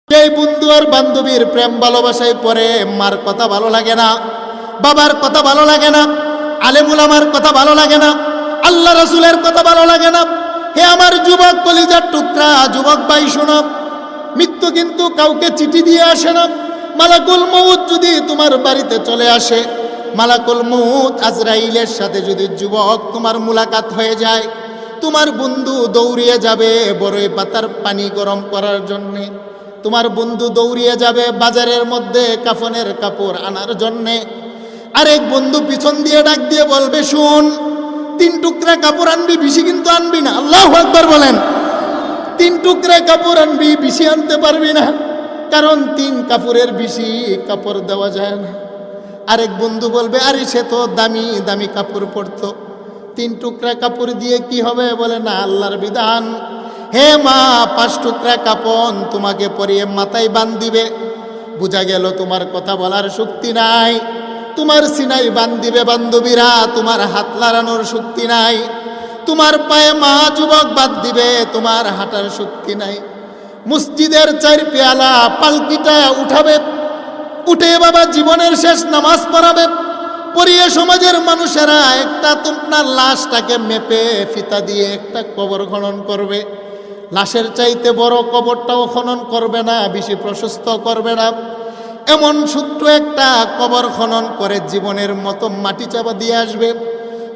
এই বন্ধু আর বান্ধবীর প্রেম ভালোবাসায় পরে মার কথা ভালো লাগে না, বাবার কথা ভালো লাগে না, আলেম উলামার কথা ভালো লাগে না, আল্লাহ রাসূলের কথা ভালো লাগে না। হে আমার যুবক কলিজার টুকরা যুবক ভাই শোনো, মৃত্যু কিন্তু কাউকে চিঠি দিয়ে আসে না। মালাকুল মউত যদি তোমার বাড়িতে চলে আসে, মালাকুল মউত আজরাইলের সাথে যদি যুবক তোমার মুলাকাত হয়ে যায়, তোমার বন্ধু দৌড়িয়ে যাবে বড়ই পাতার পানি গরম করার জন্যে। তোমার বন্ধু দৌড়িয়ে যাবে বাজারের মধ্যে কাফনের কাপড় আনার জন্যে। আরেক বন্ধু পিছন দিয়ে ডাক দিয়ে বলবে, শুন, 3 টুকরা কাপড় আনবি, বেশি কিন্তু আনবি না। আল্লাহু আকবার বলেন। 3 টুকরা কাপড় আনবি, বেশি আনতে পারবি না, কারণ 3 কাপড়ের বেশি কাপড় দেওয়া যায় না। আরেক বন্ধু বলবে, আরে সে তো দামি দামি কাপড় পরতো, 3 টুকরা কাপড় দিয়ে কি হবে? বলে না, আল্লাহর বিধান। হে মা, 5 টুকরা কাপড় তোমাকে পরিয়ে মাথায় বাঁধ দিবে। বোঝা গেল তোমার কথা বলার শক্তি নাই, তোমার সিনাই বাঁধ দিবে বান্ধবীরা, তোমার হাত লাড়ানোর শক্তি নাই, তোমার পায়ে মা যুবক বাঁধ দিবে, তোমার হাঁটার শক্তি নাই। মসজিদের 4 পেয়ালা পালকিটা উঠাবে, উঠে বাবা জীবনের শেষ নামাজ পড়াবে, পড়িয়ে সমাজের মানুষেরা একটা তোমার লাশটাকে মেপে ফিতা দিয়ে একটা কবর খনন করবে। লাশের চাইতে বড় কবরটাও খনন করবে না, বেশি প্রশস্ত করবে না, এমন ছোট্ট একটা কবর খনন করে জীবনের মতো মাটি চাপা দিয়ে আসবে।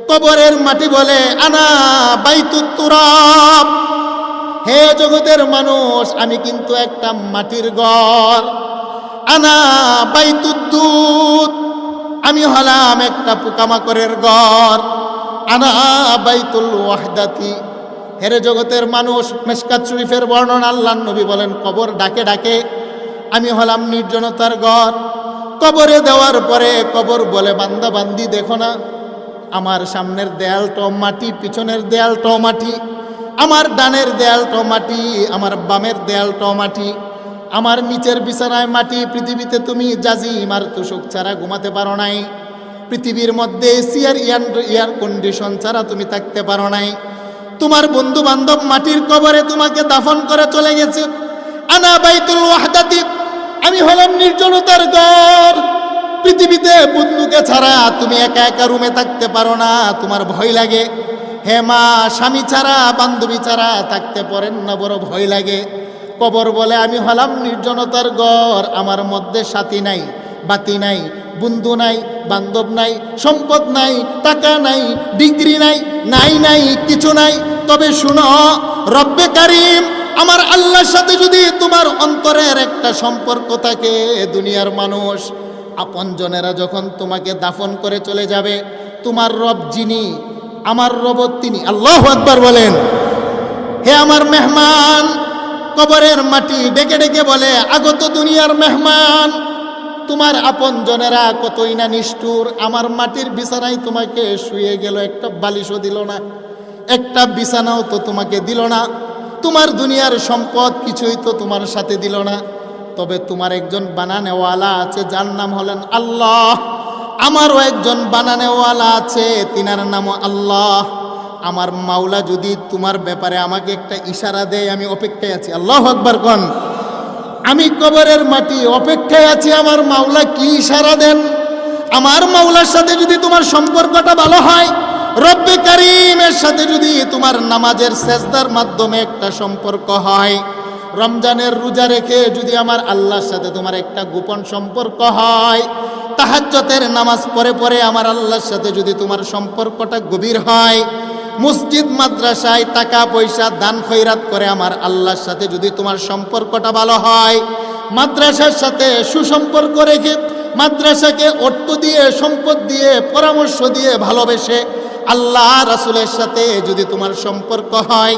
কবরের মাটি বলে, আনা বাইতুত তুরাব। হে জগতের মানুষ, আমি কিন্তু একটা মাটির ঘর। আনা বাইতুদ দুদ, আমি হলাম একটা পোকামাকড়ের ঘর। আনা বাইতুল ওয়াহদাতি। হেরে জগতের মানুষ, মিশকাত শরীফের বর্ণনা, আল্লাহর নবী বলেন, কবর ডাকে ডাকে, আমি হলাম নির্জনতার ঘর। কবরে দেওয়ার পরে কবর বলে, বান্দা বান্দি দেখো না, আমার সামনের দেয়ালটাও মাটি, পিছনের দেয়ালটাও মাটি, আমার ডানের দেয়ালটাও মাটি, আমার বামের দেয়ালটাও মাটি, আমার নিচের বিছানায় মাটি। পৃথিবীতে তুমি জাজিম আর তুষক ছাড়া ঘুমাতে পারো নাই, পৃথিবীর মধ্যে এসি আর এয়ার কন্ডিশন ছাড়া তুমি থাকতে পারো নাই। তোমার বন্ধু বান্ধব মাটির কবরে তোমাকে দাফন করে চলে গেছে। আনা বাইতুল ওয়াহদাতি, আমি হলাম নির্জনতার ঘর। পৃথিবীতে বন্ধুকে ছাড়া তুমি একা একা রুমে থাকতে পারো না, তোমার ভয় লাগে। হে মা, স্বামী ছাড়া বান্ধবী ছাড়া থাকতে পারেন না, বড় ভয় লাগে। কবর বলে, আমি হলাম নির্জনতার ঘর, আমার মধ্যে সাথী নাই, বাতি নাই, বন্ধু নাই, বান্ধব নাই, সম্পদ নাই, টাকা নাই, ডিগ্রি নাই, নাই নাই কিছু নাই। তবে শুনো, রব্বে কারিম আমার আল্লাহর সাথে যদি তোমার অন্তরের একটা সম্পর্ক থাকে, দুনিয়ার মানুষ আপনজনেরা যখন তোমাকে দাফন করে চলে যাবে, তোমার রব যিনি, আমার রব তিনি। আল্লাহু আকবার বলেন। হে আমার মেহমান, কবরের মাটি ডেকে ডেকে বলে, আগত দুনিয়ার মেহমান, তোমার আপনজনেরা কতই না নিষ্ঠুর, আমার মাটির বিছানায় তোমাকে শুয়ে গেল, একটা বালিশও দিল না, একটা বিছানাও তো তোমাকে দিল না, তোমার দুনিয়ার সম্পদ কিছুই তো তোমার সাথে দিল না। তবে তোমার একজন বানানেওয়ালা আছে, যার নাম হলেন আল্লাহ। আমারও একজন বানানেওয়ালা আছে, তিনার নামও আল্লাহ। আমার মাওলা যদি তোমার ব্যাপারে আমাকে একটা ইশারা দেয়, আমি অপেক্ষায় আছি। আল্লাহু আকবার কোন। আমি কবরের মাটি অপেক্ষায় আছি, আমার মাওলা কি ইশারা দেন। আমার মাওলার সাথে যদি তোমার সম্পর্কটা ভালো হয়, রব্বে কারিমের সাথে যদি তোমার নামাজের সেজদার মাধ্যমে একটা সম্পর্ক হয়, রমজানের রোজা রেখে যদি আমার আল্লাহর সাথে তোমার একটা গোপন সম্পর্ক হয়, তাহাজ্জুদের নামাজ পড়ে পড়ে আমার আল্লাহর সাথে যদি তোমার সম্পর্কটা গভীর হয়, মসজিদ মাদ্রাসায় টাকা পয়সা দান খয়রাত করে আমার আল্লাহর সাথে যদি তোমার সম্পর্কটা ভালো হয়, মাদ্রাসার সাথে সুসম্পর্ক রেখে মাদ্রাসাকে অর্থ দিয়ে, সম্পদ দিয়ে, পরামর্শ দিয়ে ভালোবেসে আল্লাহ রাসূলের সাথে যদি তোমার সম্পর্ক হয়,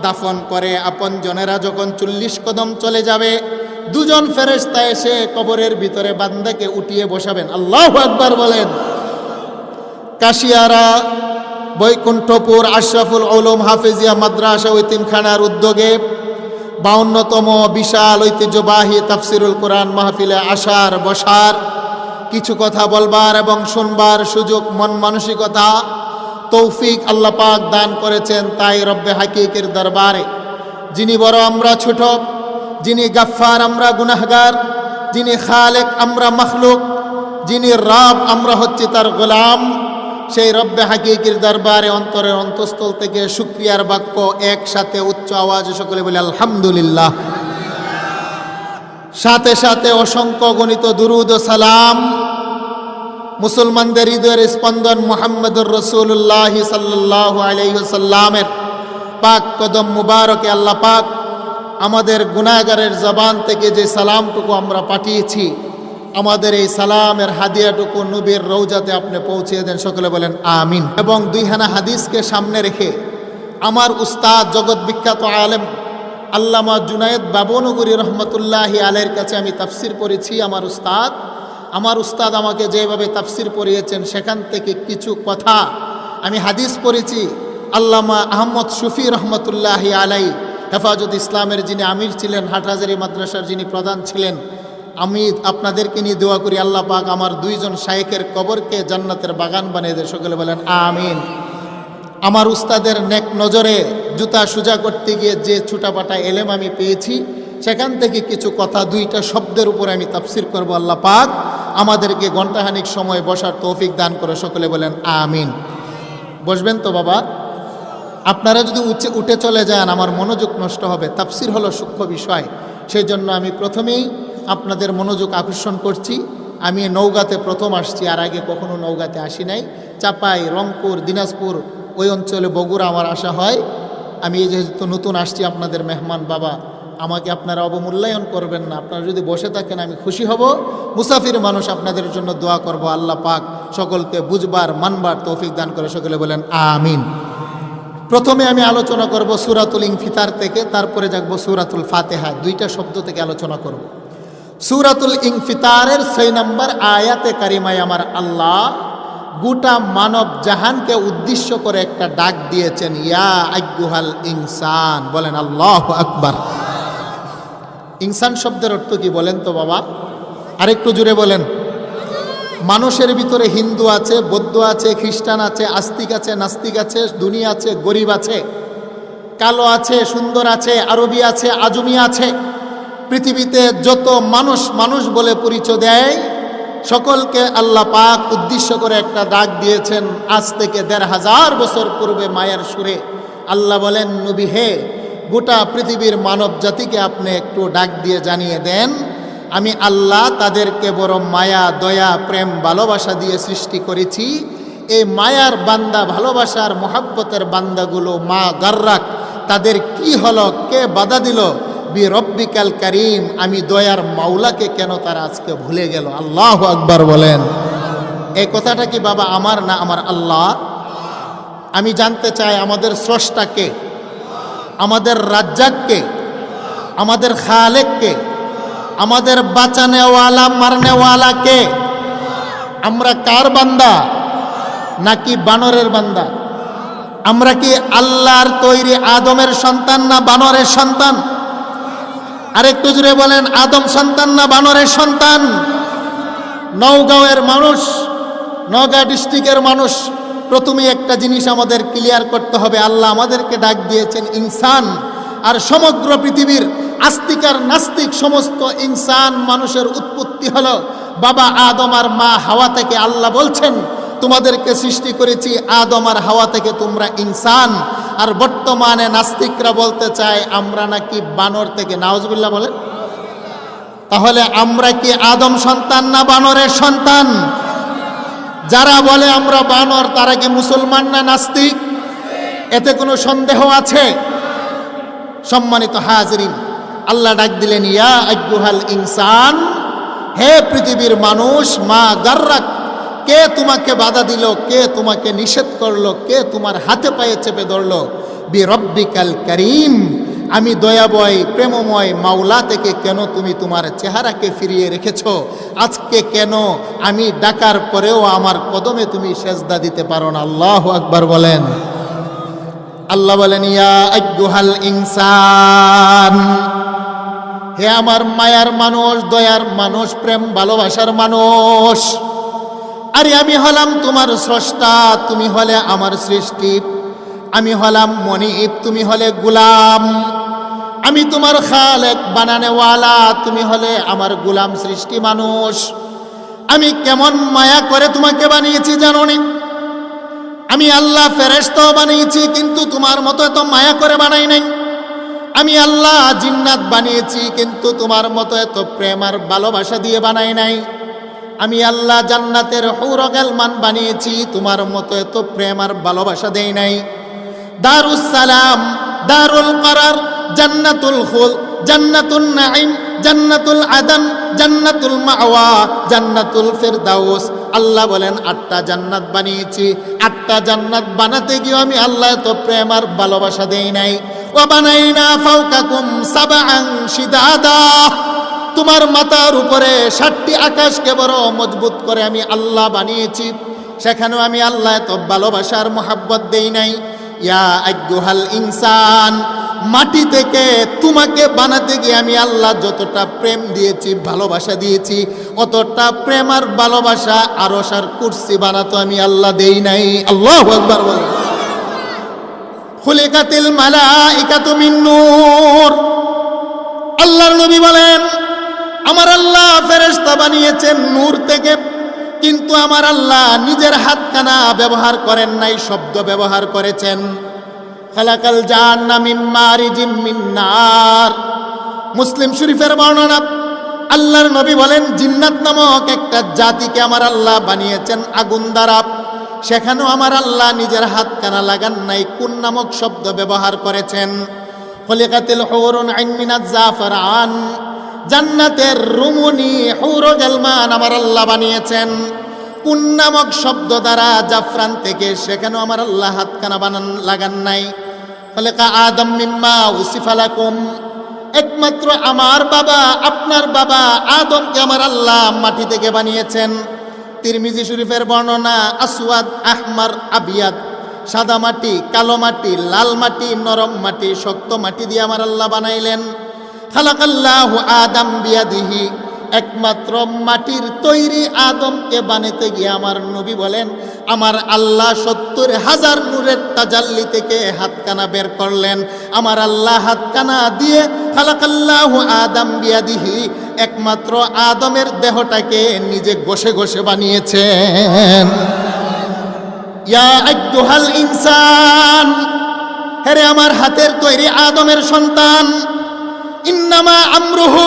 দাফন করে আপনজনেরা যখন 40 কদম চলে যাবে, 2 জন ফেরেশতা এসে কবরের ভিতরে বান্দাকে উঠিয়ে বসাবেন। আল্লাহু আকবার বলেন। কাশিয়ারা বৈকুণ্ঠপুর আশরাফুল উলুম হাফেজিয়া মাদ্রাসা এতিমখানার উদ্যোগে 52তম বিশাল ঐতিহ্যবাহী তাফসিরুল কোরআন মাহফিলে আসার বসার, কিছু কথা বলবার এবং শুনবার সুযোগ, মন মানসিকতা, তৌফিক আল্লাহ পাক দান করেছেন। তাই রব্বে হাকিকের দরবারে যিনি বড় আমরা ছোট, যিনি গাফফার আমরা গুনাহগার, যিনি খালেক আমরা মখলুক, যিনি রব আমরা হচ্ছি তার গোলাম, সেই রব্বে হাকিকির দরবারে অন্তরের অন্তঃস্থল থেকে শুকরিয়ার বাক্য একসাথে উচ্চ আওয়াজে সকলে বলে আলহামদুলিল্লাহ। সাথে সাথে অসংখ্য গণিত দুরুদ ও সালাম মুসলমানদের হৃদয়ের স্পন্দন মুহাম্মদুর রাসূলুল্লাহ সাল্লাল্লাহু আলাইহি ওয়াসাল্লামের পাক কদম মুবারকে আল্লাহ পাক আমাদের গুনাহগারের জবান থেকে যে সালামটুকু আমরা পাঠিয়েছি, আমাদের এই সালামের হাদিয়াটুকু নবীর রওজাতে আপনি পৌঁছিয়ে দেন, সকলে বলেন আমিন। এবং দুইখানা হাদিসকে সামনে রেখে আমার উস্তাদ জগৎ বিখ্যাত আলেম আল্লামা জুনায়েদ বাবনগরী রহমতুল্লাহি আলাইহির কাছে আমি তাফসির পড়েছি। আমার উস্তাদ আমাকে যেভাবে তাফসির পড়িয়েছেন সেখান থেকে কিছু কথা আমি হাদিস পড়েছি। আল্লামা আহমদ শফি রহমতুল্লাহি আলাইহি হেফাজত ইসলামের যিনি আমির ছিলেন, হাটহাজারী মাদ্রাসার যিনি প্রধান ছিলেন, আমি আপনাদেরকে নিয়ে দোয়া করি আল্লাহ পাক আমার দুইজন শায়েখের কবরকে জান্নাতের বাগান বানিয়ে দেয়, সকলে বলেন আমিন। আমার উস্তাদের নেক নজরে জুতা সুজা করতে গিয়ে যে ছুটাপাটা এলেম আমি পেয়েছি সেখান থেকে কিছু কথা দুইটা শব্দের উপরে আমি তাফসির করব। আল্লাহ পাক আমাদেরকে ঘণ্টাখানিক সময় বসার তৌফিক দান করে, সকলে বলেন আমিন। বসবেন তো বাবা? আপনারা যদি উঠে চলে যান আমার মনোযোগ নষ্ট হবে। তাফসির হলো সূক্ষ্ম বিষয়, সেই জন্য আমি প্রথমেই আপনাদের মনোযোগ আকর্ষণ করছি। আমি নওগাঁতে প্রথম আসছি, আর আগে কখনো নওগাঁতে আসি নাই। চাপাই, রংপুর, দিনাজপুর ওই অঞ্চলে বগুড়া আমার আসা হয়। আমি যেহেতু নতুন আসছি আপনাদের মেহমান বাবা, আমাকে আপনারা অবমূল্যায়ন করবেন না। আপনারা যদি বসে থাকেন আমি খুশি হব। মুসাফির মানুষ, আপনাদের জন্য দোয়া করব আল্লাহ পাক সকলকে বুঝবার মানবার তৌফিক দান করে, সকলে বলেন আমিন। প্রথমে আমি আলোচনা করব সূরাতুল ইনফিতার থেকে, তারপরে যাবো সূরাতুল ফাতিহা। দুইটা শব্দ থেকে আলোচনা করব। সূরাতুল ইনফিতারের 6 নম্বর আয়াতে কারিমায় আমার আল্লাহ গোটা মানব জাহানকে উদ্দেশ্য করে একটা ডাক দিয়েছেন, ইয়া আইয়ুহাল ইনসান। বলেন আল্লাহু আকবার। ইনসান শব্দের অর্থ কি বলেন তো বাবা? আরেকটু জুড়ে বলেন। মানুষের ভিতরে হিন্দু আছে, বৌদ্ধ আছে, খ্রিস্টান আছে, আস্তিক আছে, নাস্তিক আছে, ধনী আছে, গরিব আছে, কালো আছে, সুন্দর আছে, আরবি আছে, আজমি আছে। পৃথিবীতে যত মানুষ মানুষ বলে পরিচয় দেয় সকলকে আল্লাহ পাক উদ্দেশ্য করে একটা ডাক দিয়েছেন। আজ থেকে ১৫০০ বছর পূর্বে মায়ার সুরে আল্লাহ বলেন, নবী হে, গোটা পৃথিবীর মানব জাতিকে আপনি একটু ডাক দিয়ে জানিয়ে দেন, আমি আল্লাহ তাদেরকে বড় মায়া, দয়া, প্রেম, ভালোবাসা দিয়ে সৃষ্টি করেছি। এই মায়ার বান্দা, ভালোবাসার মহাব্বতের বান্দাগুলো মা গার্রাক, তাদের কি হলো, কে বাধা দিল? বি রব্বিকাল কারীম, আমি দয়ার মাওলাকে কেন তারা আজকে ভুলে গেল? আল্লাহু আকবার বলেন। এই কথাটা কি বাবা আমার না আমার আল্লাহ? আমি জানতে চাই আমাদের স্রষ্টাকে, আমাদের রাজ্জাককে, আমাদের খালেককে, আমাদের বাঁচানেওয়ালা মারনেওয়ালা কে? আমরা কার বান্দা? নাকি বানরের বান্দা? আমরা কি আল্লাহর তৈরি আদমের সন্তান না বানরের সন্তান? আরেকটু জুড়ে বলেন, আদম সন্তান না বানরের সন্তান? নওগাঁয়ের মানুষ, নওগাঁ ডিস্ট্রিক্টের মানুষ, প্রথমে একটা জিনিস আমাদের ক্লিয়ার করতে হবে, আল্লাহ আমাদেরকে ডাক দিয়েছেন ইনসান। আর সমগ্র পৃথিবীর আস্তিক আর নাস্তিক সমস্ত ইনসান মানুষের উৎপত্তি হলো বাবা আদম আর মা হাওয়া থেকে। আল্লাহ বলছেন, তোমাদেরকে সৃষ্টি করেছি আদম আর হাওয়া থেকে, তোমরা ইনসান। আর বর্তমানে নাস্তিকরা বলতে চায় আমরা নাকি বানর থেকে। নাউজুবিল্লাহ বলেন। তাহলে আমরা কি আদম সন্তান না বানরের সন্তান? যারা বলে আমরা বানর তারা কি মুসলমান না নাস্তিক? এতে কোনো সন্দেহ আছে? সম্মানিত হাজরিন, আল্লাহ ডাক দিলেন, ইয়া আইয়ুহাল ইনসান, হে পৃথিবীর মানুষ, মা গার্রাক, কে তোমাকে বাধা দিল, কে তোমাকে নিষেধ করলো, কে তোমার হাতে পায়ে চেপে ধরলো? বি রব্বিকাল কারীম, আমি দয়াময় প্রেমময় মাওলা থেকে কেন তুমি তোমার চেহারাকে ফিরিয়ে রেখেছো? আজকে কেন আমি ডাকার পরেও আমার কদমে তুমি সেজদা দিতে পারো না? আল্লাহু আকবার বলেন। আল্লাহ বলেন, ইয়া আইয়ুহাল ইনসান, হে আমার মায়ার মানুষ, দয়ার মানুষ, প্রেম ভালোবাসার মানুষ। আরে আমি হলাম তোমার স্রষ্টা, তুমি হলে আমার সৃষ্টি। আমি হলাম মনিব, তুমি হলে গোলাম। আমি তোমার খালেক বানানেওয়ালা, তুমি হলে আমার গোলাম সৃষ্টি মানুষ। আমি কেমন মায়া করে তোমাকে বানিয়েছি জানো নি? আমি আল্লাহ ফেরেশতাও বানিয়েছি, কিন্তু তোমার মতো এত মায়া করে বানাই নাই। আমি আল্লাহ জিন্নাত বানিয়েছি, কিন্তু তোমার মতো এত প্রেম আর ভালোবাসা দিয়ে বানাই নাই। আমি আল্লাহ জান্নাতের হুর গালমান বানিয়েছি, তোমার মতো এত প্রেম আর ভালোবাসা দেই নাই। দারুস সালাম, দারুল করার, জান্নাতুল খুল, জান্নাতুল নাঈম, জান্নাতুল আদন, জান্নাতুল মাওয়া, জান্নাতুল ফিরদাউস। আল্লাহ বলেন 8টা জান্নাত বানিয়েছি। 8টা জান্নাত বানাতে গিয়ে আমি আল্লাহ তো প্রেম আর ভালোবাসা দেই নাই। ওয়া বানাইনা ফাওকাকুম সাবআন শিদাদা, তোমার মাথার উপরে 7টি আকাশকে বড় মজবুত করে আমি আল্লাহ বানিয়েছি, সেখানেও আমি আল্লাহ তো ভালোবাসার মোহাব্বত দেই নাই। ইয়া আইয়ুহাল ইনসান, মাটি থেকে তোমাকে বানাতে গিয়ে আমি আল্লাহ যতটা প্রেম দিয়েছি, ভালোবাসা দিয়েছি, অতটা প্রেম আর ভালোবাসা আরশ আর কুরসি বানাতো আমি আল্লাহ দেই নাই। আল্লাহু আকবার বলেন। খুলিকাতিল মালাইকাতু মিন নূর, আল্লাহর নবী বলেন আমার আল্লাহ ফেরেশতা বানিয়েছেন নূর থেকে, কিন্তু আমার আল্লাহ নিজের হাতখানা ব্যবহার করেন নাই, শব্দ ব্যবহার করেছেন। খালাকাল জান্না মিন মারিজিম মিন নার, মুসলিম শরীফের বর্ণনা। আল্লাহর নবী বলেন জিন্নাত নামক একটা জাতিকে আমার আল্লাহ বানিয়েছেন আগুন দ্বারা, সেখানেও আমার আল্লাহ নিজের হাতখানা লাগান নাই, কোন নামক শব্দ ব্যবহার করেছেন। খলিকাতিল হুরুন আইন মিনাজ জাফরান, জান্নাতের রুমুনি হুর গালমান আমার আল্লাহ বানিয়েছেন কোন নামক শব্দ দ্বারা? জাফরান থেকে, সেখানেও আমার আল্লাহ হাতখানা লাগান নাই। খলিকা আদম মিম্মা উসিফা লাকুম, একমাত্র আমার বাবা, আপনার বাবা আদমকে আমার আল্লাহ মাটি থেকে বানিয়েছেন। তিরমিজি শরীফের বর্ণনা, আসওয়াদ, আহমার, আবিয়াদ, সাদা মাটি, কালো মাটি, লাল মাটি, নরম মাটি, শক্ত মাটি দিয়ে আমার আল্লাহ বানাইলেন। খালাকাল্লাহু আদম বিয়াদিহি, একমাত্র মাটির তৈরি আদমকে বানাতে গিয়ে আমার নবী বলেন আমার আল্লাহ 70,000 নূরের তাজাল্লি থেকে হাতখানা বের করলেন। আমার আল্লাহ হাতখানা দিয়ে খালাকাল্লাহু আদম বিয়াদিহি, একমাত্র আদমের দেহটাকে নিজে ঘষে ঘষে বানিয়েছেন। ইয়া আইয়ুহাল ইনসান, হেরে আমার হাতের তৈরি আদমের সন্তান, ইন্নামা আমরুহু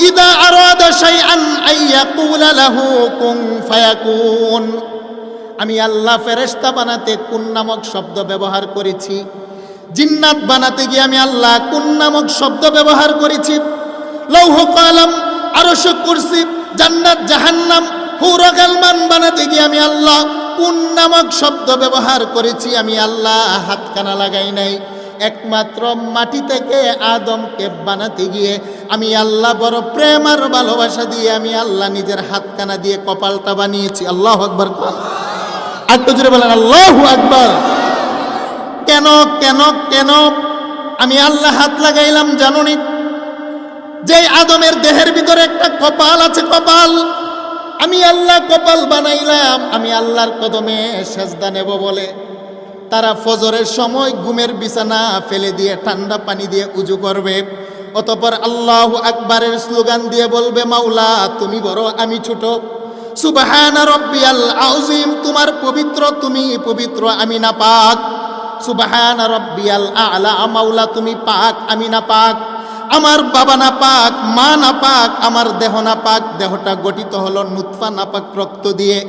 ইদা আরাদা শাইআন আইয়াকুলা লাহু কুন ফায়াকুন। আমি আল্লাহ ফেরেশতা বানাতে কোন নামক শব্দ ব্যবহার করেছি, জিন্নাত বানাতে গিয়ে আমি আল্লাহ কোন নামক শব্দ ব্যবহার করেছি, লৌহ কলম, আরশ, কুরসি, জান্নাত, জাহান্নাম, হুর গালমান বানাতে গিয়ে আমি আল্লাহ কোন নামক শব্দ ব্যবহার করেছি? আমি আল্লাহ হাতখানা লাগাই নাই। একমাত্র মাটি থেকে আদমকে বানাতে গিয়ে আমি আল্লাহ বড় প্রেম আর ভালোবাসা দিয়ে আমি আল্লাহ নিজের হাতখানা দিয়ে কপালটা বানিয়েছি। আল্লাহু আকবার, একটু জোরে বলেন আল্লাহু আকবার। কেন কেন কেন আমি আল্লাহ হাত লাগাইলাম জানুনি? যে আদমের দেহের ভিতরে একটা কপাল আছে, কপাল, আমি আল্লাহ কপাল বানাইলাম আমি আল্লাহর কদমে সেজদা নেব বলে। তারা ফজরের সময় ঘুমের বিছানা ফেলে দিয়ে ঠান্ডা পানি দিয়ে উজু করবে, অতঃপর আল্লাহু আকবারের স্লোগান দিয়ে বলবে মাওলা তুমি বড় আমি ছোট, সুবহানা রাব্বিয়াল আযীম, তোমার পবিত্র, তুমি পবিত্র আমি নাপাক, সুবহানা রাব্বিয়াল আ'লা, মাওলা তুমি পাক আমি নাপাক, আমার বাবা নাপাক, মা নাপাক, আমার দেহ নাপাক, দেহটা গঠিত হলো নুতফা নাপাক রক্ত দিয়ে।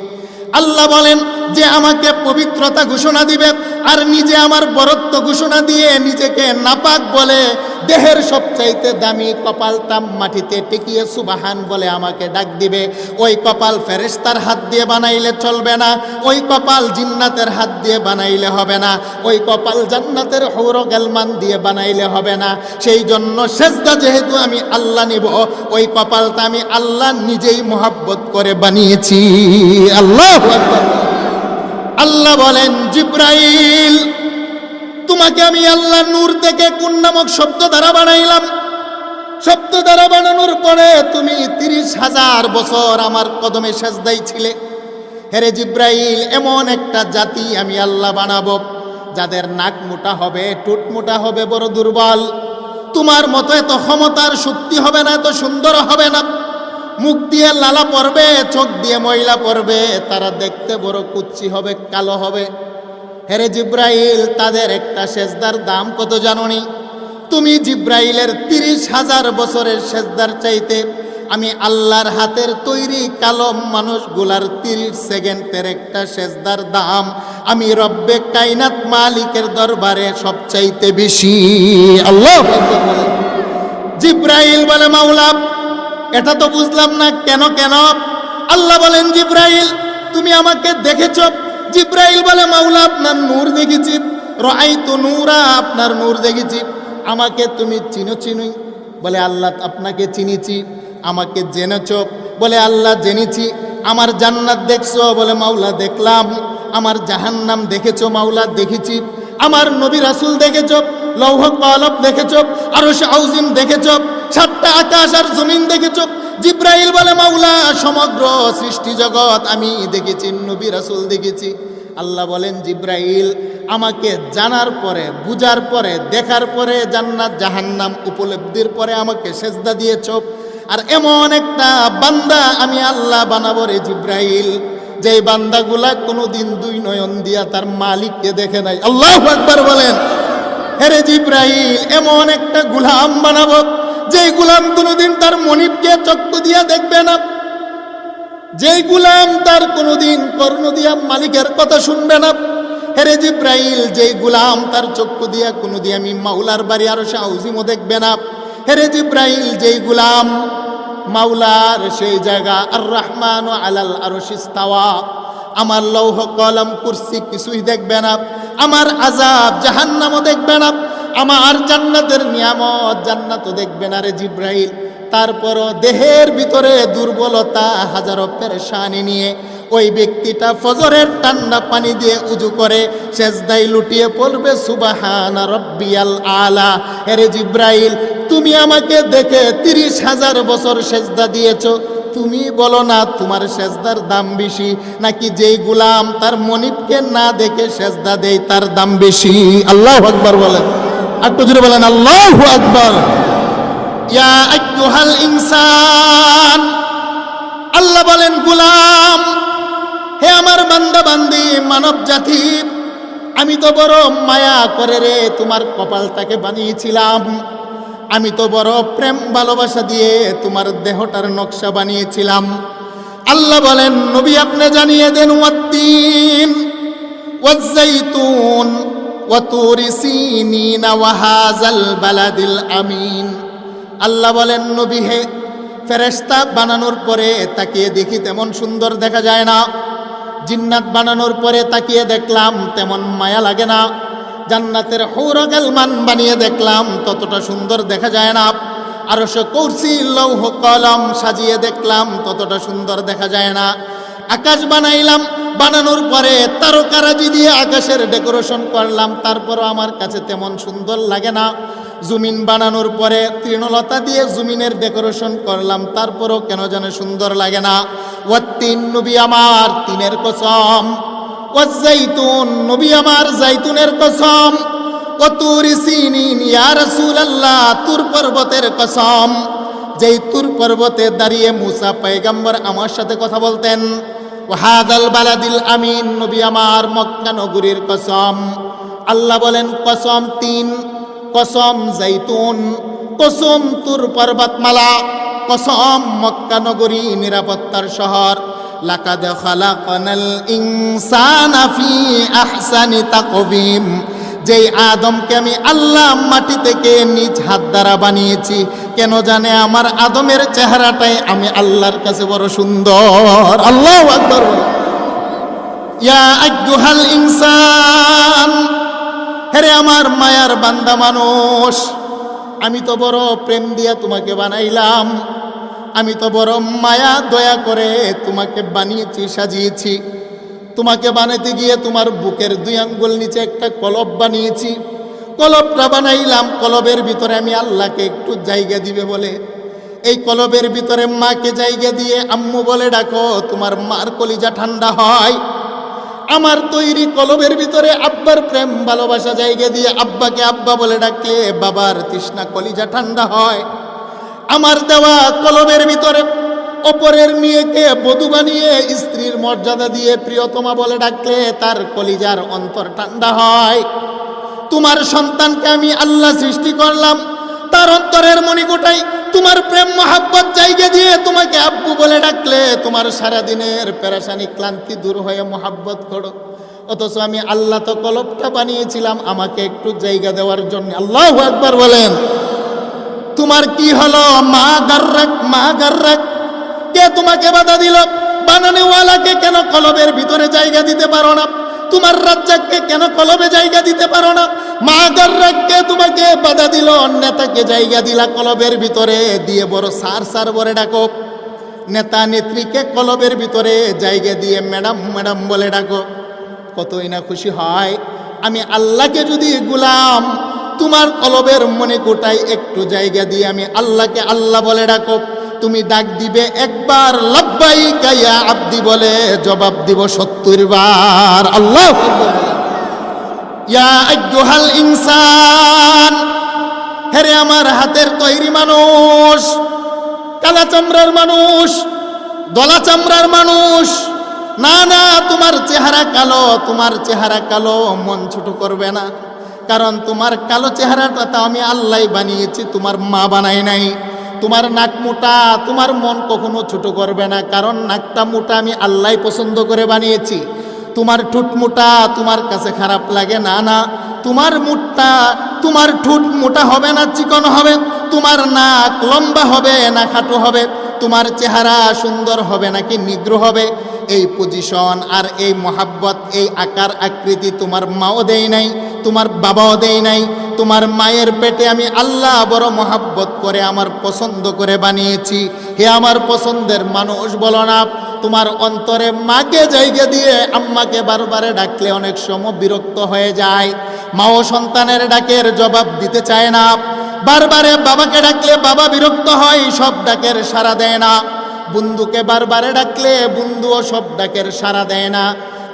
আল্লাহ বলেন যে আমাকে পবিত্রতা ঘোষণা দিবে আর নিজে আমার বরত্ব ঘোষণা দিয়ে নিজেকে নাপাক বলে দেহের সবচাইতে দামি কপালটা মাটিতে টেকিয়ে সুবহান বলে আমাকে ডাক দিবে। ওই কপাল ফেরেশতার হাত দিয়ে বানাইলে চলবে না, ওই কপাল জিন্নাতের হাত দিয়ে বানাইলে হবে না, ওই কপাল জান্নাতের হুর গালমান দিয়ে বানাইলে হবে না। সেই জন্য সেজদা যেহেতু আমি আল্লাহ নিব, ওই কপালটা আমি আল্লাহ নিজেই মোহাব্বত করে বানিয়েছি। আল্লাহু আকবার। আল্লাহ বলেন জিব্রাইল তোমাকে আমি আল্লাহ নূর থেকে কোন নামক শব্দ দ্বারা বানাইলাম? শব্দ দ্বারা বানানোর পরে তুমি 30,000 বছর আমার কদমে সেজদায় ছিলে। হেরে জিব্রাইল, এমন একটা জাতি আমি আল্লাহ বানাবো যাদের নাক মোটা হবে, ঠোঁট মোটা হবে, বড় দুর্বল, তোমার মতো এত ক্ষমতার শক্তি হবে না, এত সুন্দর হবে না। মুখ দিয়ে লালা পড়বে, চোখ দিয়ে ময়লা পড়বে, তারা দেখতে বড় কুচ্ছি হবে, কালো হবে। হেরে জিব্রাইল, তাদের একটা সেজদার দাম কত জানোনি? তুমি জিব্রাইলের 30,000 বছরের সেজদার চাইতে আমি আল্লাহর হাতের তৈরি কালম মানুষগুলার 30 সেকেন্ডের একটা সেজদার দাম আমি রব্বে কায়নাত মালিকের দরবারে সবচাইতে বেশি। আল্লাহ জিব্রাইল বলে, মাওলা এটা তো বুঝলাম না, কেন কেন? আল্লাহ বলেন, জিব্রাইল তুমি আমাকে দেখেছো? জিব্রাইল বলে, মাওলা আপনার নূর দেখেছি, রাআইতু নূরা, আপনার নূর দেখেছি। আমাকে তুমি চিনোই? বলে, আল্লাহ আপনাকে চিনেছি। আমাকে জেনেছ? বলে, আল্লাহ জেনেছি। আমার জান্নাত দেখছো? বলে, মাওলা দেখলাম। আমার জাহান্নাম দেখেছো? মাওলা দেখেছি। আমার নবী রাসূল দেখেছো? লৌহ কলব দেখেছো? আরশ আযীম দেখেছো? 7টা আকাশ আর জমিন দেখেছো? জিব্রাইল বলে, মাওলা সমগ্র সৃষ্টি জগৎ আমি দেখেছি, নবী রাসূল দেখেছি। আল্লাহ বলেন, জিব্রাইল আমাকে জানার পরে, বুঝার পরে, দেখার পরে, জান্নাত জাহান্নাম উপলব্ধির পরে আমাকে সেজদা দিয়েছ। আর এমন একটা বান্দা আমি আল্লাহ বানাবো রে জিব্রাইল, যেই বান্দাগুলা কোনোদিন 2 নয়ন দিয়া তার মালিককে দেখে নাই। আল্লাহু আকবার বলেন। হেরে জিব্রাইল, এমন একটা গোলাম বানাবো যেই গোলাম কোনোদিন তার মনিবকে চক্ষু দিয়া দেখবে না, যেই গোলাম তার কোনোদিন কর্ণ দিয়া মালিকের কথা শুনবে না। হেরে জিব্রাইল, যেই গোলাম তার চক্ষু দিয়া কোনোদিন আমি মাওলার বাড়ি আরশ আযীমও দেখবে না। হেরে জিব্রাইল, যেই গোলাম মাওলার সেই জায়গা আর রহমান আলাল আরশি ইস্তাওয়া, আমার লৌহ কলম কুরসি কিছুই দেখবে না, আমার আযাব জাহান্নামও দেখবে না, আমার জান্নাতের নিয়ামত জান্নাতও দেখবে না রে জিব্রাইল। তারপরও দেহের ভিতরে দুর্বলতা, হাজারো পেরেশানি নিয়ে ওই ব্যক্তিটা ফজরের ঠান্ডা পানি দিয়ে উজু করে সেজদায় লুটিয়ে পড়বে সুবহানা রাব্বিয়াল আলা। আরে জিব্রাইল, তুমি আমাকে দেখে 30,000 বছর সেজদা দিয়েছো, তুমি বলো না তোমার সেজদার দাম বেশি নাকি যেই গোলাম তার মনিবকে না দেখে সেজদা দেয় তার দাম বেশি? আল্লাহু আকবার বলেন, একটু জোরে বলেন আল্লাহু আকবার। ইয়া আইয়ুহাল ইনসান, আল্লাহ বলেন, গোলাম হে আমার বান্দা বান্দি মানব জাতি, আমি তো বড় মায়া করে রে তোমার কপালটাকে বানিয়েছিলাম, আমি তো বড় প্রেম ভালোবাসা দিয়ে তোমার দেহটার নকশা বানিয়েছিলাম। আল্লাহ বলেন, নবী আপনি জানিয়ে দেন, ওয়াত্তিন ওয়াজ্জাইতুন ওয়া তুরি সিনিন ওয়া হাযাল বালাদিল আমিন। আল্লাহ বলেন, নবী হে, ফেরেশতা বানানোর পরে তাকিয়ে দেখি তেমন সুন্দর দেখা যায় না, জিন্নাত বানানোর পরে তাকিয়ে দেখলাম তেমন মায়া লাগে না, জান্নাতের হুরুল গালমান বানিয়ে দেখলাম ততটা সুন্দর দেখা যায় না, আরশ কুরসি লৌহ কলম সাজিয়ে দেখলাম ততটা সুন্দর দেখা যায় না, আকাশ বানাইলাম, বানানোর পরে তারকারাজি দিয়ে আকাশের ডেকোরেশন করলাম, তারপরও আমার কাছে তেমন সুন্দর লাগে না, জমিন বানানোর পরে তৃণলতা দিয়ে জমিনের ডেকোরেশন করলাম, তারপরও কেন যেন সুন্দর লাগে না। ওয়াত্তিন, নবী আমার তিনের কসম, ওয়াজ্জাইতুন, নবী আমার জাইতুনের কসম, ওয়া তুরি সিনিন, ইয়া রাসূলুল্লাহ তুর পর্বতের কসম, যেই তুর পর্বতে দাঁড়িয়ে মুসা পয়গম্বর আমার সাথে কথা বলতেন, ওয়া হাযাল বালাদিল আমিন, নবী আমার মক্কা নগরীর কসম। আল্লাহ বলেন, কসম 3, কসম জাইতুন, কসম তুর পর্বতমালা, কসম মক্কা নগরী নিরাপত্তার শহর। লাকাদ খালাকনাল ইনসানা ফি আহসানি তাকওয়িম, যেই আদমকে আমি আল্লাহ মাটি থেকে নিজ হাত দ্বারা বানিয়েছি, কেন জানে আমার আদমের চেহারাটাই আমি আল্লাহর কাছে বড় সুন্দর। আল্লাহু আকবার। ইয়া আইয়ুহাল ইনসান, হেরে আমার মায়ার বান্দা মানুষ, আমি তো বড় প্রেম দিয়া তোমাকে বানাইলাম, আমি তো বড় মায়া দয়া করে তোমাকে বানিয়েছি, সাজিয়েছি। তোমাকে বানাতে গিয়ে তোমার বুকের 2 আঙ্গুল নিচে একটা কলব বানিয়েছি, কলবটা বানাইলাম, কলবের ভিতরে আমি আল্লাহকে একটু জায়গা দিবে বলে এই কলবের ভিতরে মাকে জায়গা দিয়ে আম্মু বলে ডাকো, তোমার মার কলিজা ঠান্ডা হয়। আমার তৈরি কলবের ভিতরে আব্বার প্রেম ভালোবাসা জায়গা দিয়ে আব্বাকে আব্বা বলে ডাকলে বাবার তৃষ্ণা কলিজা ঠান্ডা হয়। আমার দেওয়া কলবের ভিতরে অপরের মেয়েকে বধূ বানিয়ে স্ত্রীর মর্যাদা দিয়ে প্রিয়তমা বলে ডাকলে তার কলিজার অন্তর ঠান্ডা হয়। তোমার সন্তানকে আমি আল্লাহ সৃষ্টি করলাম, তার অন্তরের মণিকোটাই তোমার প্রেম মহাব্বত জায়গা দিয়ে তোমাকে আব্বু বলে ডাকলে তোমার সারাদিনের পেরেশানি ক্লান্তি দূর হয়ে মহাব্বত করো। অথচ আমি আল্লাহ তো কলবটা বানিয়েছিলাম আমাকে একটু জায়গা দেওয়ার জন্য। আল্লাহু আকবার বলেন। তোমার কি হলো? মা গার্রাক, কে তোমাকে বাধা দিল? বানানেওয়ালাকে কেন কলবের ভিতরে জায়গা দিতে পারো না? তোমার রাজ্জাককে কেন কলবে জায়গা দিতে পারো না? মা গার্রাককে তোমাকে বাধা দিল, নেতাকে জায়গা দিলা কলবের ভিতরে দিয়ে বড় সার বলে ডাকো। নেতা নেত্রীকে কলবের ভিতরে জায়গা দিয়ে ম্যাডাম ম্যাডাম বলে ডাকো। কতই না খুশি হয়। আমি আল্লাহকে যদি গুলাম, তোমার কলবের মনে কোটায় একটু জায়গা দিয়ে আমি আল্লাহকে আল্লাহ বলে ডাকো, তুমি ডাক দিবে একবার লাব্বাইকা ইয়া আব্দি বলে, জবাব দিব 70 বার। আল্লাহু আকবার। ইয়া আইয়ুহাল ইনসান, হেরে আমার হাতের তৈরি মানুষ, কালা চামড়ার মানুষ, দলা চামড়ার মানুষ, না না তোমার চেহারা কালো, তোমার চেহারা কালো, মন ছোট করবে না। কারণ তোমার কালো চেহারাটা তো আমি আল্লাহ বানিয়েছি, তোমার মা বানায় নাই। তোমার নাক মোটা, তোমার মন কখনো ছোট করবে না, কারণ নাকটা মোটা আমি আল্লাহ পছন্দ করে বানিয়েছি। তোমার ঠোঁট মোটা, তোমার কাছে খারাপ লাগে, না না তোমার মুখটা, তোমার ঠোঁট মোটা হবে না চিকন হবে, তোমার নাক লম্বা হবে না খাটো হবে, তোমার চেহারা সুন্দর হবে নাকি নিগ্র হবে, এই পজিশন আর এই মহাব্বত, এই আকার আকৃতি তোমার মাও দেয় নাই, তোমার বাবাও দেয় নাই। তোমার মায়ের পেটে আমি আল্লাহ বড় মহাব্বত করে আমার পছন্দ করে বানিয়েছি। হে আমার পছন্দের মানুষ, বলো না তোমার অন্তরে মাকে জায়গা দিয়ে আম্মাকে বারবারে ডাকলে অনেক সময় বিরক্ত হয়ে যায়। মাও সন্তানের ডাকের জবাব দিতে চায় না। বারবারে বাবাকে ডাকলে বাবা বিরক্ত হয়, সব ডাকের সাড়া দেয় না। বন্ধুকে বারবারে ডাকলে বন্ধুও সব ডাকের সাড়া দেয় না।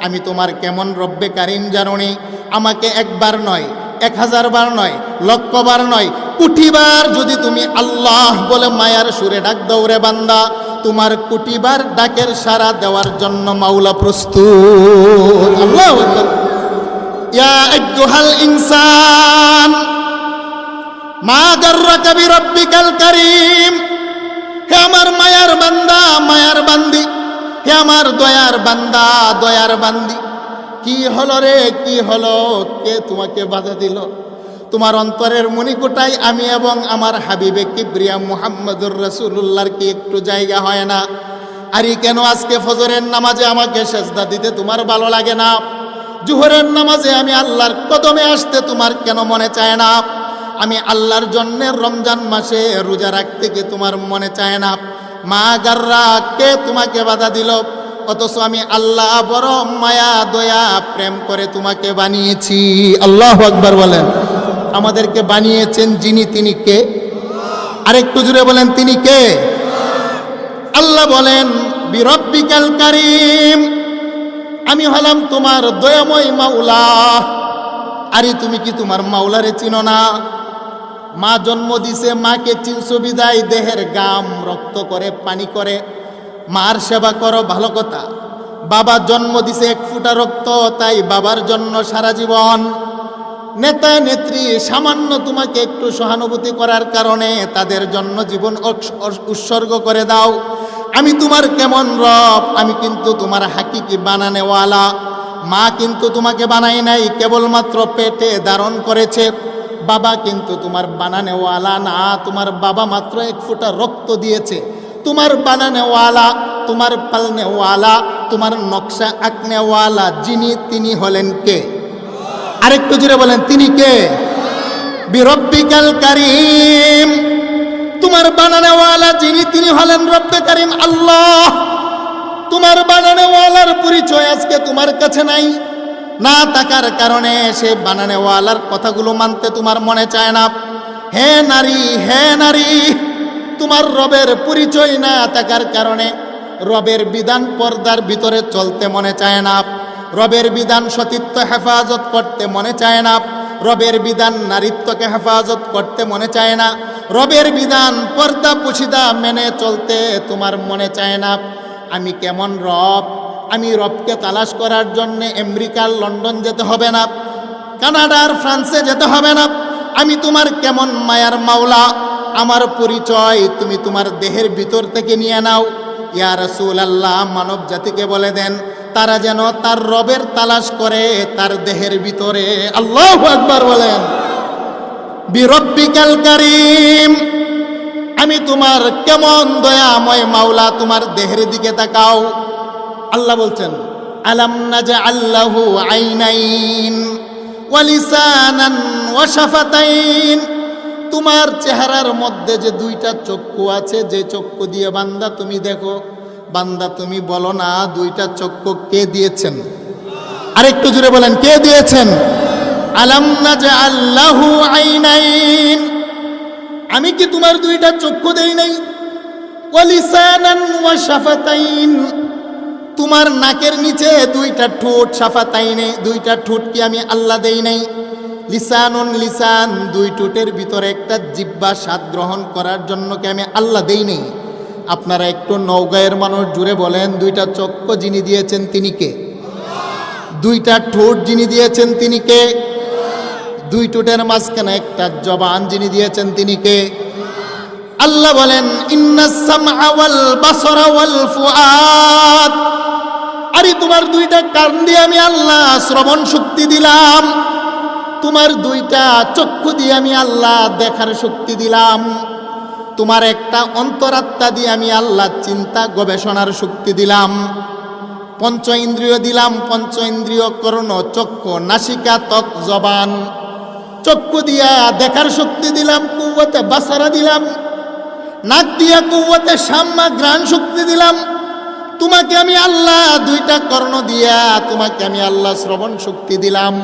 আমি তোমার কেমন রব্বে কারিম জানোনি? আমাকে একবার নয়, 1000 বার নয়, লক্ষ বার নয়, কোটিবার যদি তুমি আল্লাহ বলে মায়ার সুরে ডাক দাও রে বান্দা, তোমার কোটিবার ডাকের সাড়া দেওয়ার জন্য মাওলা প্রস্তুত। আল্লাহু আকবার। ইয়া আইয়ুহাল ইনসান মা গাররাকা বিরাব্বিকাল কারীম, হে আমার মায়ার বান্দা, মায়ার বান্দি, হে আমার দয়ার বান্দা, দয়ার বান্দি, কি হলো রে, কি হলো? কে তোমাকে বাধা দিল? তোমার অন্তরের মণিকোটায় আমি এবং আমার হাবিবে কিবরিয়া মুহাম্মদুর রাসূলুল্লাহর কি একটু জায়গা হয় না? আরে কেন আজকে ফজরের নামাজে আমাকে সেজদা দিতে তোমার ভালো লাগে না? জোহরের নামাজে আমি আল্লাহর কদমে আসতে তোমার কেন মনে চায় না? আমি আল্লাহর জন্য রমজান মাসে রোজা রাখতে কি তোমার মনে চায় না? মা গাররা, কে তোমাকে বাধা দিল? অথচ আমি আল্লাহ বড় মায়া দয়া প্রেম করে তোমাকে বানিয়েছি। আল্লাহু আকবার বলেন। আমাদেরকে বানিয়েছেন যিনি, তিনি কে? আরেকটু জুড়ে বলেন, তিনি কে? আল্লাহ বলেন বিরব্বিকাল কারীম, আমি হলাম তোমার দয়াময় মাওলা। আরে তুমি কি তোমার মাওলারে চিনো না? মা জন্ম দিছে, মাকে চিনছো বিদায় দেহের গাম রক্ত করে পানি করে মার সেবা করো, ভালো কথা। বাবা জন্ম দিছে 1 ফোঁটা রক্ত, তাই বাবার জন্য সারা জীবন। নেতা নেত্রী সামান্য তোমাকে একটু সহানুভূতি করার কারণে তাদের জন্য জীবন উৎসর্গ করে দাও। আমি তোমার কেমন রব? আমি কিন্তু তোমার হাকিকি বানানেওয়ালা। মা কিন্তু তোমাকে বানাই নাই, কেবলমাত্র পেটে ধারণ করেছে। বাবা কিন্তু তোমার বানানেওয়ালা না, তোমার বাবা মাত্র 1 ফোঁটা রক্ত দিয়েছে। তোমার বানানেওয়ালা, তোমার পালনেওয়ালা, তোমার নকশা আঁকনেওয়ালা যিনি, তিনি হলেন কে? আরেকটু জুড়ে বলেন, তিনি কে? বিরব্বিকাল কারীম, তোমার বানানেওয়ালা যিনি, তিনি হলেন রব্বে কারীম আল্লাহ। তোমার বানানেওয়ালার পরিচয় আজকে তোমার কাছে নাই, না থাকার কারণে সে বানানেওয়ালার কথাগুলো মানতে তোমার মনে চায় না। হে নারী, হে নারী, তোমার রবের পরিচয় না থাকার কারণে রবের বিধান পর্দার ভিতরে চলতে মনে চায় না। রবের বিধান সতীত্ব হেফাজত করতে মনে চায় না, রবের বিধান নারীত্বকে হেফাজত করতে মনে চায় না, রবের বিধান পর্দা পুশিদা মেনে চলতে তোমার মনে চায় না। আমি কেমন রব? আমি রবকে তালাশ করার জন্য আমেরিকার লন্ডন যেতে হবে না, কানাডার ফ্রান্সে যেতে হবে না। আমি তোমার কেমন মায়ার মাওলা, আমার পরিচয় তুমি তোমার দেহের ভিতর থেকে নিয়ে নাও। ইয়া রাসূলুল্লাহ, মানব জাতিকে বলে দেন তারা যেন তার রবের তালাশ করে তার দেহের ভিতরে। আল্লাহু আকবার বলেন। বিরব্বিকাল কারীম, আমি তোমার কেমন দয়াময় মাওলা, তোমার দেহের দিকে তাকাও। আল্লাহ বলছেন আলাম নাজআল লাহু আইনাইন ওয়া লিসানান ওয়া শাফাতাইন, তোমার চেহারার মধ্যে যে দুইটা চক্ষু আছে, যে চক্ষু দিয়ে বান্দা তুমি দেখো, বান্দা তুমি বলো না দুইটা চক্ষু কে দিয়েছেন? আরেকটু জোরে বলেন কে দিয়েছেন? আলাম নাজআল লাহু আইনাইন, আমি কি তোমার দুইটা চক্ষু দেই নাই? ওয়া লিসানান ওয়া শাফাতাইন, তোমার নাকের নিচে দুইটা ঠোঁট, শাফাতাইনে দুইটা ঠোঁট কি আমি আল্লাহ দেই নাই? লিসানুন লিসান, দুই ঠোঁটের ভিতরে একটা জিহ্বা স্বাদ গ্রহণ করার জন্য কি আমি আল্লাহ দেই নাই? আপনারা একটু নওগাঁয়ের মানুষ জুড়ে বলেন দুইটা চক্ষু যিনি দিয়েছেন তিনি কে? দুইটা ঠোঁট যিনি দিয়েছেন তিনি কে? দুই ঠোঁটের মাঝখানে একটা জবান যিনি দিয়েছেন তিনি কে? আল্লাহ বলেন ইন্নাস সামআ ওয়াল বাসরা ওয়াল ফুআদ, আরে তোমার দুইটা কান দিয়ে আমি আল্লাহ শ্রবণ শক্তি দিলাম, তোমার দুইটা চক্ষু দিয়ে আমি আল্লাহ দেখার শক্তি দিলাম, তোমার একটা অন্তরাত্মা দিয়ে আমি আল্লাহ চিন্তা গবেষণার শক্তি দিলাম, পঞ্চ ইন্দ্রিয় দিলাম, পঞ্চ ইন্দ্রিয় কর্ণ, চক্ষু, নাসিকা, ত্বক, জবান। চক্ষু দিয়া দেখার শক্তি দিলাম, কুওয়াতে বাসারা দিলাম, নাক দিয়া কুওয়াতে শাম্মা ঘ্রাণ শক্তি দিলাম। তোমাকে আমি আল্লাহ দুইটা কর্ণ দিয়া তোমাকে আমি আল্লাহ শ্রবণ শক্তি দিলাম,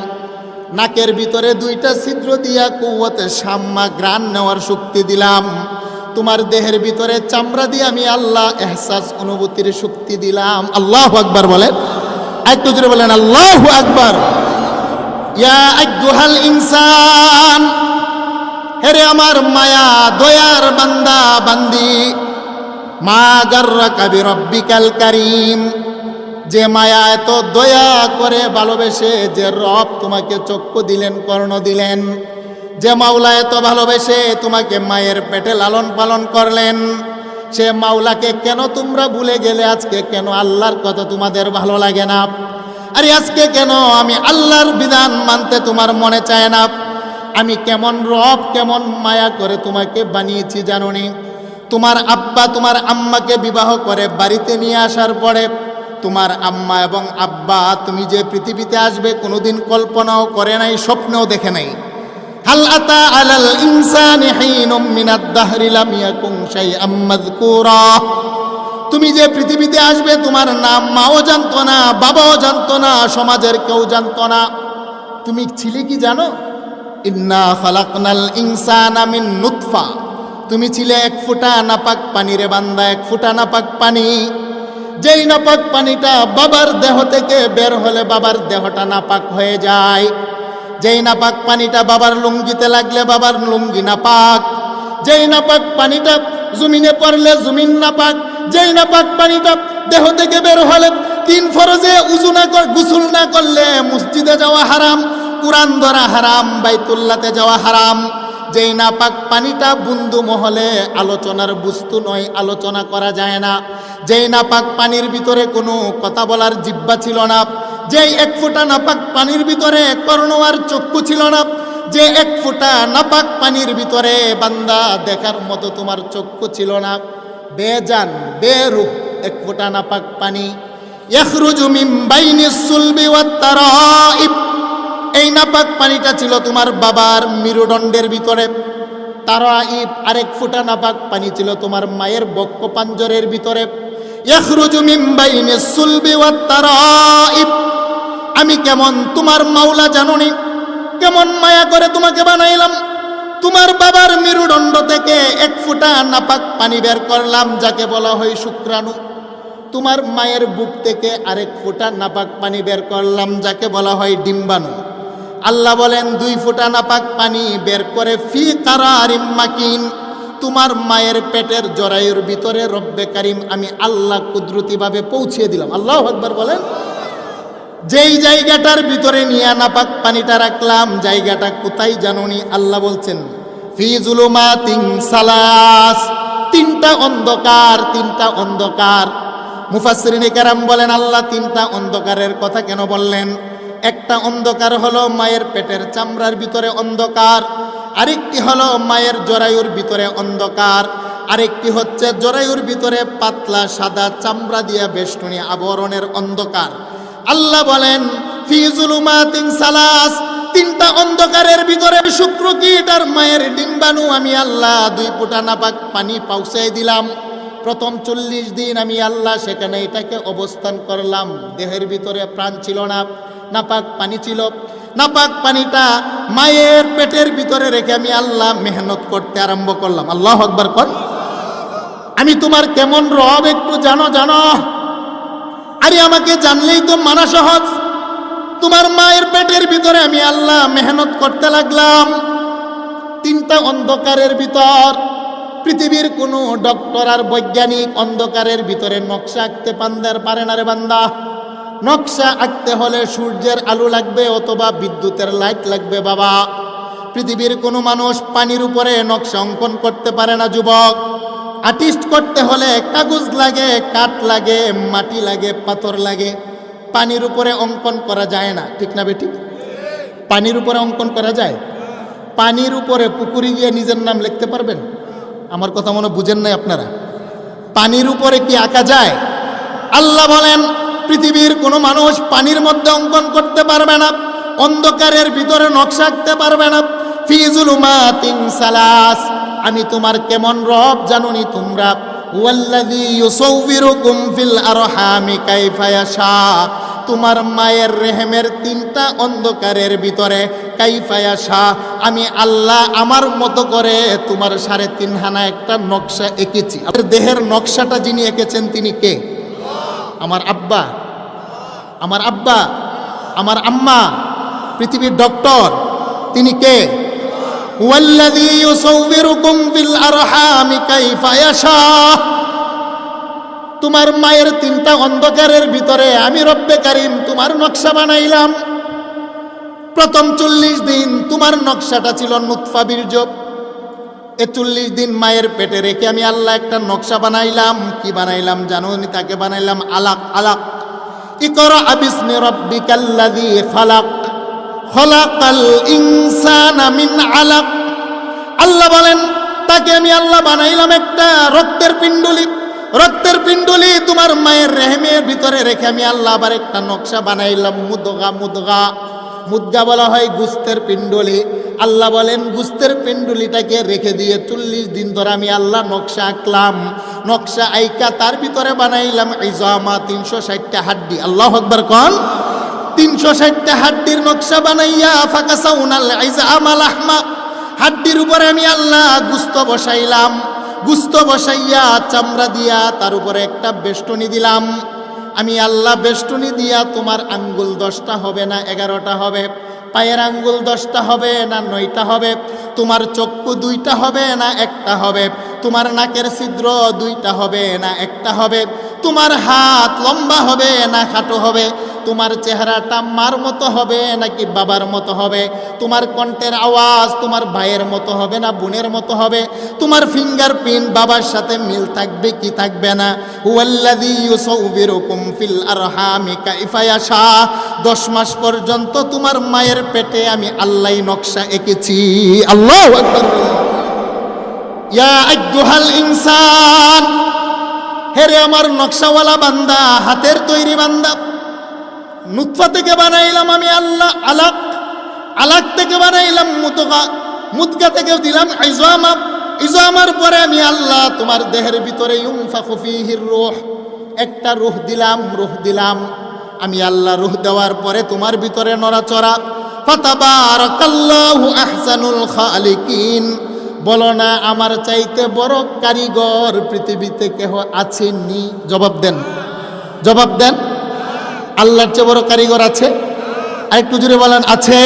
নাকের ভিতরে দুইটা ছিদ্র দিয়া কুওয়াতে শাম্মা ঘ্রাণ নেওয়ার শক্তি দিলাম, তোমার দেহের ভিতরে চামড়া দিয়ে আমি আল্লাহ এহসাস অনুভূতির শক্তি দিলাম। আল্লাহু আকবার বলেন, একটু জোরে বলেন আল্লাহু আকবার। ইয়া আইয়ুহাল ইনসান, হেরে আমার মায়া দয়ার বান্দা বান্দি, মা গাররাকা বিরব্বিকাল কারীম, যে মায়া এত দয়া করে ভালোবেসে যে রব তোমাকে চক্ষু দিলেন, কর্ণ দিলেন, যে মাওলা এত ভালোবেসে তোমাকে মায়ের পেটে লালন পালন করলেন, সে মাওলাকে কেন তোমরা ভুলে গেলে? আজকে কেন আল্লাহর কথা তোমাদের ভালো লাগে না? আরে আজকে কেন আমি আল্লাহর বিধান মানতে তোমার মনে চায় না? আমি কেমন রব, কেমন মায়া করে তোমাকে বানিয়েছি জানোনি? তোমার আব্বা তোমার আম্মাকে বিবাহ করে বাড়িতে নিয়ে আসার পরে তোমার আম্মা এবং আব্বা তুমি যে পৃথিবীতে আসবে কোনোদিন কল্পনাও করে নাই, স্বপ্নেও দেখে নাই। হাল আতা আলাল ইনসানি হিনুম মিনাদ দাহরি লাম ইয়াকুন শাইআম মাযকুরা, তুমি যে পৃথিবীতে আসবে তোমার নাম মাও জানতো না, বাবাও জানতো না, সমাজের কেউ জানতো না। তুমি ছিলে কি জানো? ইন্না খালাকনাল ইনসানা মিন নুতফা, তুমি ছিলে এক ফোঁটা নাপাক পানি রে বান্দা, এক ফোঁটা নাপাক পানি। যেই নাপাক পানিটা বাবার দেহ থেকে বের হলে বাবার দেহটা নাপাক হয়ে যায়। যেই নাপাক পানিটা বাবার লুঙ্গিতে লাগলে বাবার লুঙ্গি নাপাক। যেই নাপাক পানিটা জমিনে পড়লে জমিন নাপাক। যেই নাপাক পানিটা দেহ থেকে বের হলে 3 ফরজে উযু না করে গোসল না করলে মসজিদে যাওয়া হারাম, কুরআন ধরা হারাম, বাইতুল্লাহতে যাওয়া হারাম। যেই নাপাক পানিটা বুন্দু মহলে আলোচনার বস্তু নয়, আলোচনা করা যায় না। যেই নাপাক পানির ভিতরে কোনো কথা বলার জিহ্বা ছিল না। যেই 1 ফোঁটা নাপাক পানির ভিতরে কর্ণ আর চক্ষু ছিল না। যে 1 ফোঁটা নাপাক পানির ভিতরে বান্দা দেখার মতো তোমার চক্ষু ছিল না। বেজান বেরুহ 1 ফোঁটা নাপাক পানি। ইয়াখরুজু মিন বাইনিস সুলবি ওয়াত তারাইব, এই নাপাক পানিটা ছিল তোমার বাবার মেরুদণ্ডের ভিতরে। তারাইব আরেক ফোঁটা নাপাক পানি ছিল তোমার মায়ের বক্ষ পাঞ্জরের ভিতরে। ইয়াখরুজু মিন বাইনিস সুলবি ওয়াত তারাইব, আমি কেমন তোমার মাওলা জানোনি? কেমন মায়া করে তোমাকে বানাইলাম। তোমার বাবার মেরুদণ্ড থেকে 1 ফোঁটা নাপাক পানি বের করলাম, যাকে বলা হয় শুক্রাণু। তোমার মায়ের বুক থেকে আরেক ফোঁটা নাপাক পানি বের করলাম, যাকে বলা হয় ডিম্বাণু। আল্লাহ বলেন 2 ফোঁটা নাপাক পানি বের করে ফি কারারিম মাকিন, তোমার মায়ের পেটের জরায়ুর ভিতরে রব্বে কারিম আমি আল্লাহ কুদরতিভাবে পৌঁছে দিলাম। আল্লাহু আকবার বলেন। যেই জায়গাটার ভিতরে নিয়ে নাপাক পানিটা রাখলাম, জায়গাটা কোথায় জানোনি? আল্লাহ বলছেন ফি জুলুমাতিন সালাস, 3টা অন্ধকার, 3টা অন্ধকার। মুফাসসিরিনে কেরাম বলেন আল্লাহ 3টা অন্ধকারের কথা কেন বললেন? একটা অন্ধকার হলো মায়ের পেটের চামড়ার ভিতরে অন্ধকার, আরেকটি হলো মায়ের জরায়ুর ভিতরে অন্ধকার, আরেকটি হচ্ছে জরায়ুর ভিতরে পাতলা সাদা চামড়া দিয়া বেষ্টনী আবরণের অন্ধকার। আল্লাহ বলেন ফি জুলুমাতিন সালাস, 3টা অন্ধকারের ভিতরে শুক্রকীট আর মায়ের ডিম্বাণু আমি আল্লাহ 2 ফোঁটা নাপাক পানি পৌঁছাই দিলাম। প্রথম 40 দিন আমি আল্লাহ সেখানে এটাকে অবস্থান করলাম। দেহের ভিতরে প্রাণ ছিল না, নাপাক পানি ছিল। নাপাক পানিটা মায়ের পেটের ভিতরে রেখে আমি আল্লাহ মেহনত করতে আরম্ভ করলাম। আল্লাহু আকবার কর। আমি তোমার কেমন রব একটু জানো? আরে আমাকে জানলেই তো মানা সহজ। তোমার মায়ের পেটের ভিতরে আমি আল্লাহ মেহনত করতে লাগলাম 3টা অন্ধকারের ভিতর। পৃথিবীর কোনো ডক্টর আর বৈজ্ঞানিক অন্ধকারের ভিতরে নকশা আঁকতে পারে না রে বান্দা। নকশা আঁকতে হলে সূর্যের আলো লাগবে অথবা বিদ্যুতের লাইট লাগবে বাবা। পৃথিবীর কোনো মানুষ পানির উপরে নকশা অঙ্কন করতে পারে না যুবক। আর্টিস্ট করতে হলে কাগজ লাগে, কাঠ লাগে, মাটি লাগে, পাথর লাগে। পানির উপরে অঙ্কন করা যায় না, ঠিক না বেঠিক? পানির উপরে অঙ্কন করা যায়? পানির উপরে পুকুরে গিয়ে নিজের নাম লিখতে পারবেন? আমার কথা মনে বুঝেন নাই আপনারা। পানির উপরে কি আঁকা যায়? আল্লাহ বলেন পৃথিবীর কোনো মানুষ পানির মধ্যে অঙ্কন করতে পারবে না, অন্ধকারের ভিতরে নকশা আঁকতে পারবে না। ফি জুলুমাতিন সালাস, আমি তোমার কেমন রব জানোনি তোমরা? ওয়াল্লাযী ইউসাউবিরুকুম ফিল আরহামি কাইফা ইয়াশা, তোমার মায়ের রেহেমের 3টা অন্ধকারের ভিতরে কাইফা ইয়াশা আমি আল্লাহ আমার মতো করে তোমার 3.5 হানা একটা নকশা এঁকেছি। আপনার দেহের নকশাটা যিনি এঁকেছেন তিনি কে? আমার আব্বা, আমার আব্বা, আমার আম্মা, পৃথিবীর ডক্টর, তিনি কে? ওয়াল্লাযী ইউসাউবিরুকুম ফিল আরহামি কাইফা ইয়াশা, তোমার মায়ের 3টা অন্ধকারের ভিতরে আমি রব্বে কারিম তোমার নকশা বানাইলাম। প্রথম 40 দিন তোমার নকশাটা ছিল নুতফা বীর্য। 40 দিন মায়ের পেটে রেখে আমি আল্লাহ একটা নকশা বানাইলাম। কি বানাইলাম জানো? তাকে বানাইলাম আলাক। আলাক, ইকরা বিসমি রাব্বিকাল্লাযী খালাক, খলাকাল ইনসানা মিন আলাক। আল্লাহ বলেন তাকে আমি আল্লাহ বানাইলাম একটা রক্তের পিণ্ডুলি। রক্তের পিণ্ডুলি তোমার মায়ের রেহেমের ভিতরে রেখে আমি আল্লাহ আবার একটা নকশা বানাইলাম মুদগা। মুদগা, মুদগা বলা হয় গুস্তের পিণ্ডুলি। আল্লাহ বলেন গুস্তের পিণ্ডুলিটাকে রেখে দিয়ে 40 দিন ধরে আমি আল্লাহ নকশা আঁকলাম। নকশা আইকা তার ভিতরে বানাইলাম ইজামা, 360টা হাড্ডি। আল্লাহু আকবার কোন। 360টা হাড্ডির নকশা বানাইয়া ফাকাসাউনাল ইজামা লাহমা, হাড্ডির উপরে আমি আল্লাহ গুস্ত বসাইলাম। গুস্ত বসাইয়া চামড়া দিয়া তার উপরে একটা বেষ্টনী দিলাম। আমি আল্লাহ বেষ্টনী দিয়া তোমার আঙ্গুল 10টা হবে না 11টা হবে, পায়ের আঙ্গুল 10টা হবে না 9টা হবে, তোমার চক্ষু 2টা হবে না 1টা হবে, তোমার নাকের ছিদ্র 2টা হবে না 1টা হবে, তোমার হাত লম্বা হবে না খাটো হবে, তোমার চেহারাটা মার মতো হবে নাকি বাবার মতো হবে, তোমার কণ্ঠের আওয়াজ তোমার ভাইয়ের মতো হবে না বোনের মতো হবে, তোমার ফিঙ্গারপ্রিন্ট বাবার সাথে মিল থাকবে কি থাকবে না। ওয়াল্লাযী ইউসাউবিরুকুম ফিল আরহামি কাইফা ইয়াশা, 10 মাস পর্যন্ত তোমার মায়ের পেটে আমি আল্লাহই নকশা এঁকেছি। আল্লাহু আকবার। ইয়া আইয়ুহাল ইনসান, হেরে আমার নকশাওয়ালা বান্দা, হাতের তৈরি বান্দা। নুতফা থেকে বানাইলাম আমি আল্লাহ আলাক, আলাক থেকে বানাইলাম মুদগা, মুদগা থেকে দিলাম ইজামা, ইজামার পরে আমি আল্লাহ তোমার দেহের ভিতরে ইউনফাখু ফীহির রূহ, একটা রূহ দিলাম, রূহ দিলাম আমি আল্লাহ। রূহ দেওয়ার পরে তোমার ভিতরে নড়াচড়া। ফাতাবারাকাল্লাহু আহসানুল খালিকিন, বলো না আমার চাইতে বড় কারিগর পৃথিবীতে কেহ আছেননি? জবাব দেন। জবাব দেন, আল্লাহর চেয়ে বড় কারিগর আছে? আরেকটু জোরে বলেন, আছে?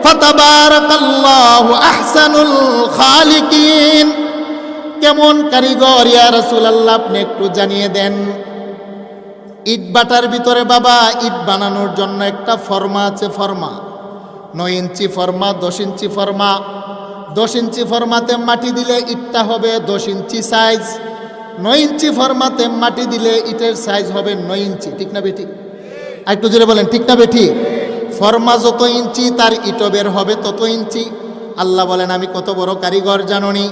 ফাতাবারাকাল্লাহু আহসানুল খালিকিন। কেমন কারিগর ইয়া রাসূলুল্লাহ, আপনি একটু জানিয়ে দেন। ইট বাটার ভিতরে বাবা ইট বানানোর জন্য একটা ফর্মা আছে, ফর্মা 9 ইঞ্চি ফর্মা, 10 ইঞ্চি ফর্মা। 10 ইঞ্চি ফর্মাতে মাটি দিলে ইটটা হবে 10 ইঞ্চি সাইজ। 9 ইঞ্চি ফর্মাতে মাটি দিলে ইটের সাইজ হবে 9 ইঞ্চি। ঠিক না বেঠিক? একটু জোরে বলেন, ঠিক না বেঠিক? ফর্মা যত ইঞ্চি তার ইটও বের হবে তত ইঞ্চি। আল্লাহ বলেন আমি কত বড় কারিগর জাননি।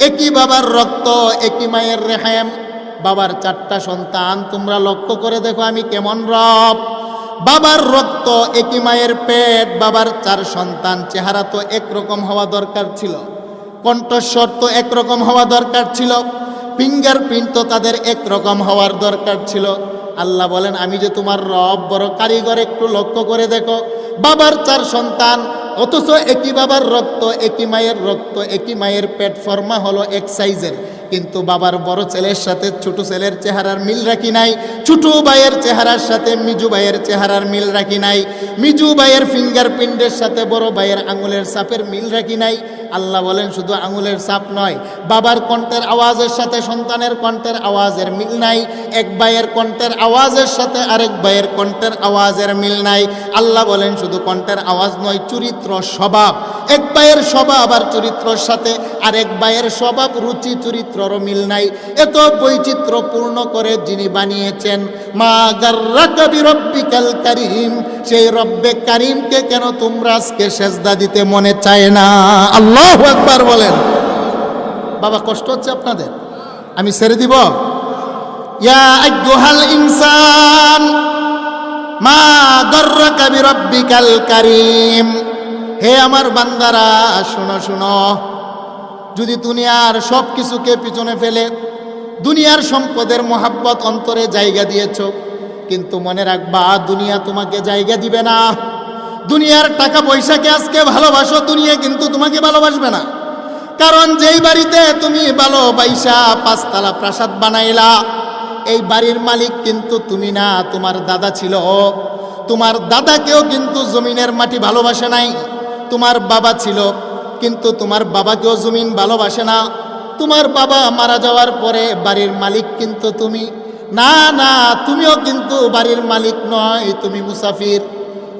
একই বাবার রক্ত, একই মায়ের রেহেম, বাবার 4টা সন্তান। তোমরা লক্ষ্য করে দেখো আমি কেমন রব। বাবার রক্ত, একই মায়ের পেট, বাবার 4 সন্তান। চেহারা তো একরকম হওয়া দরকার ছিল, কণ্ঠস্বর তো একরকম হওয়া দরকার ছিল, ফিঙ্গারপ্রিন্ট তো তাদের একরকম হওয়ার দরকার ছিল। আল্লাহ বলেন আমি যে তোমার রব, বড় কারিগর। একটু লক্ষ্য করে দেখো, বাবার 4 সন্তান, অথচ একই বাবার রক্ত, একই মায়ের রক্ত, একই মায়ের পেট, ফর্মা হলো এক সাইজের। কিন্তু বাবার বড় ছেলের সাথে ছোট ছেলের চেহারার মিল রাখি নাই, ছোট ভাইয়ের চেহারার সাথে মিজু ভাইয়ের চেহারার মিল রাখি নাই, মিজু ভাইয়ের ফিঙ্গারপ্রিন্টের সাথে বড় ভাইয়ের আঙুলের ছাপের মিল রাখি নাই। আল্লাহ বলেন শুধু আঙুলের ছাপ নয়, বাবার কণ্ঠের আওয়াজের সাথে সন্তানের কণ্ঠের আওয়াজের মিল নাই, এক ভাইয়ের কণ্ঠের আওয়াজের সাথে আরেক ভাইয়ের কণ্ঠের আওয়াজের মিল নাই। আল্লাহ বলেন শুধু কণ্ঠের আওয়াজ নয়, চরিত্র স্বভাব, এক ভাইয়ের স্বভাব আর চরিত্রের সাথে আরেক ভাইয়ের স্বভাব, রুচি, চরিত্ররও মিল নাই। এত বৈচিত্র্যপূর্ণ করে যিনি বানিয়েছেন, মা গাররাকা বিরব্বিকাল কারীম, সেই রব্বে কারীমকে কেন তোমরা আজকে সেজদা দিতে মনে চায় না? আল্লাহু আকবার বলেন। বাবা কষ্ট হচ্ছে আপনাদের? আমি ছেড়ে দিব? ইয়া আইয়ুহাল ইনসান মা গাররাকা বিরব্বিকাল কারীম। হে আমার বান্দারা শোনো শোনো, যদি দুনিয়ার সব কিছুকে পিছনে ফেলে দুনিয়ার সম্পদের মোহাব্বত অন্তরে জায়গা দিয়েছ, কিন্তু মনে রাখবা দুনিয়া তোমাকে জায়গা দিবে না। দুনিয়ার টাকা পয়সাকে আজকে ভালোবাসো, দুনিয়া কিন্তু তোমাকে ভালোবাসবে না। কারণ যেই বাড়িতে তুমি ভালোবাসা 5 তলা প্রাসাদ বানাইলা, এই বাড়ির মালিক কিন্তু তুমি না, তোমার দাদা ছিল। তোমার দাদাকেও কিন্তু জমিনের মাটি ভালোবাসে নাই। তোমার বাবা ছিল, কিন্তু তোমার বাবাকেও জমিন ভালোবাসে না। তোমার বাবা মারা যাওয়ার পরে বাড়ির মালিক কিন্তু তুমি না, না তুমিও কিন্তু বাড়ির মালিক নয়, তুমি মুসাফির।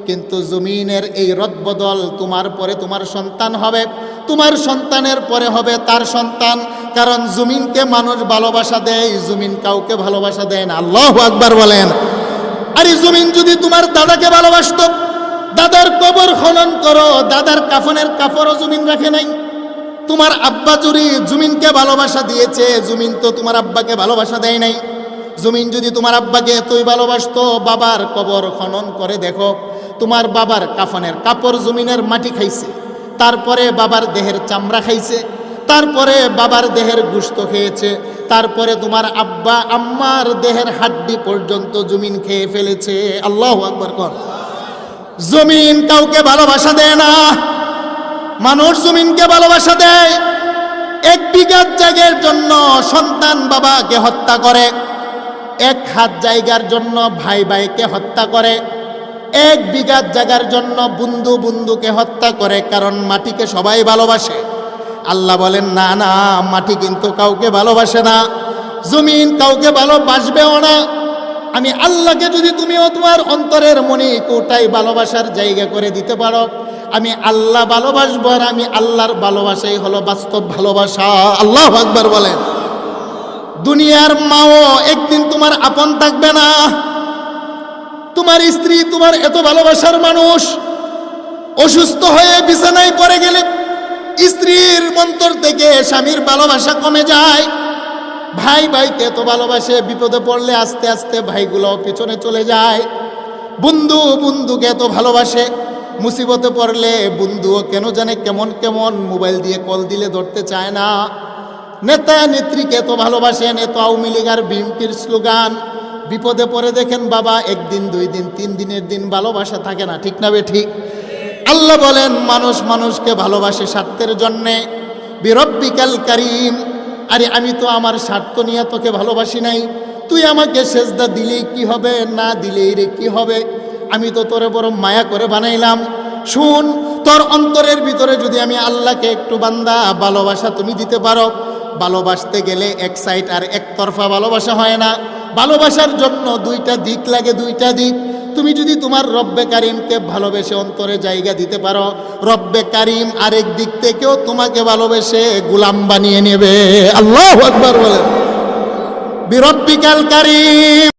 কিন্তু জমিনের এই রদবদল, তোমার পরে তোমার সন্তান হবে, তোমার সন্তানের পরে হবে তার সন্তান। কারণ জমিনকে মানুষ ভালোবাসা দেয়, জমিন কাউকে ভালোবাসা দেয় না। আল্লাহু আকবার বলেন। আর এই জমিন যদি তোমার দাদাকে ভালোবাসতো, দাদার কবর খনন করো, দাদার কাফনের কাপড়ও জমিন রাখে নাই। তোমার আব্বা যদি জমিনকে ভালোবাসা দিয়েছে, জমিন তো তোমার আব্বাকে ভালোবাসা দেয় নাই। জমিন যদি তোমার আব্বাকে এতই ভালোবাসতো, বাবার কবর খনন করে দেখো, তোমার বাবার কাফনের কাপড় জমিনের মাটি খাইছে, তারপরে বাবার দেহের চামড়া খাইছে, তারপরে বাবার দেহের গোশত খেয়েছে, তারপরে তোমার আব্বা আম্মার দেহের হাড্ডি পর্যন্ত জমিন খেয়ে ফেলেছে। আল্লাহু আকবার কর। জমিন কাউকে ভালোবাসা দেয় না, মানুষ জমিনকে ভালোবাসা দেয়। 1 বিঘা জায়গার জন্য সন্তান বাবাকে হত্যা করে, 1 হাত জায়গার জন্য ভাই ভাইকে হত্যা করে, 1 বিঘা জায়গার জন্য বন্ধু বন্ধুকে হত্যা করে। কারণ মাটিকে সবাই ভালোবাসে। আল্লাহ বলেন না, না মাটি কিন্তু কাউকে ভালোবাসে না, জমিন কাউকে ভালোবাসবেও না। আমি আল্লাহকে যদি তুমিও তোমার অন্তরের মনে কোটাই ভালোবাসার জায়গা করে দিতে পারো, আমি আল্লাহ ভালোবাসবো। আর আমি আল্লাহর ভালোবাসাই হলো বাস্তব ভালোবাসা। আল্লাহু আকবার বলেন। দুনিয়ার মাও একদিন তোমার আপন থাকবে না। তোমার স্ত্রী তোমার এত ভালোবাসার মানুষ, অসুস্থ হয়ে বিছানায় পড়ে গেলে স্ত্রীর অন্তর থেকে স্বামীর ভালোবাসা কমে যায়। ভাই ভাইকে এত ভালোবাসে, বিপদে পড়লে আস্তে আস্তে ভাইগুলো পিছনে চলে যায়। বন্ধু বন্ধুকে এত ভালোবাসে, মুসিবতে পড়লে বন্ধুও কেন জানে কেমন কেমন মোবাইল দিয়ে কল দিলে ধরতে চায় না। নেতা নেত্রীকে এত ভালোবাসেন, এত আওয়ামী লীগ আর বিএনপির স্লোগান, বিপদে পড়ে দেখেন বাবা 1 দিন 2 দিন 3 দিনের দিন ভালোবাসা থাকে না। ঠিক না বে ঠিক? আল্লাহ বলেন মানুষ মানুষকে ভালোবাসে স্বার্থের জন্যে। বিরব্বিকাল কারীম, আরে আমি তো আমার স্বার্থ নিয়ে তোকে ভালোবাসি নাই, তুই আমাকে সেজদা দিলেই কি হবে, না দিলেই রে কি হবে? আমি তো তোরে বড় মায়া করে বানাইলাম। শুন, তোর অন্তরের ভিতরে যদি আমি আল্লাহকে একটু বান্দা ভালোবাসা তুমি দিতে পারো, ভালোবাসতে গেলে এক সাইড আর একতরফা ভালোবাসা হয় না। ভালোবাসার জন্য দুইটা দিক লাগে, দুইটা দিক। তুমি যদি তোমার রব্বে কারিমকে ভালোবেসে অন্তরে জায়গা দিতে পারো, রব্বে কারিম আরেক দিক থেকেও তোমাকে ভালোবেসে গোলাম বানিয়ে নেবে। আল্লাহু আকবার বলেন। বিরব্বিকাল কারিম।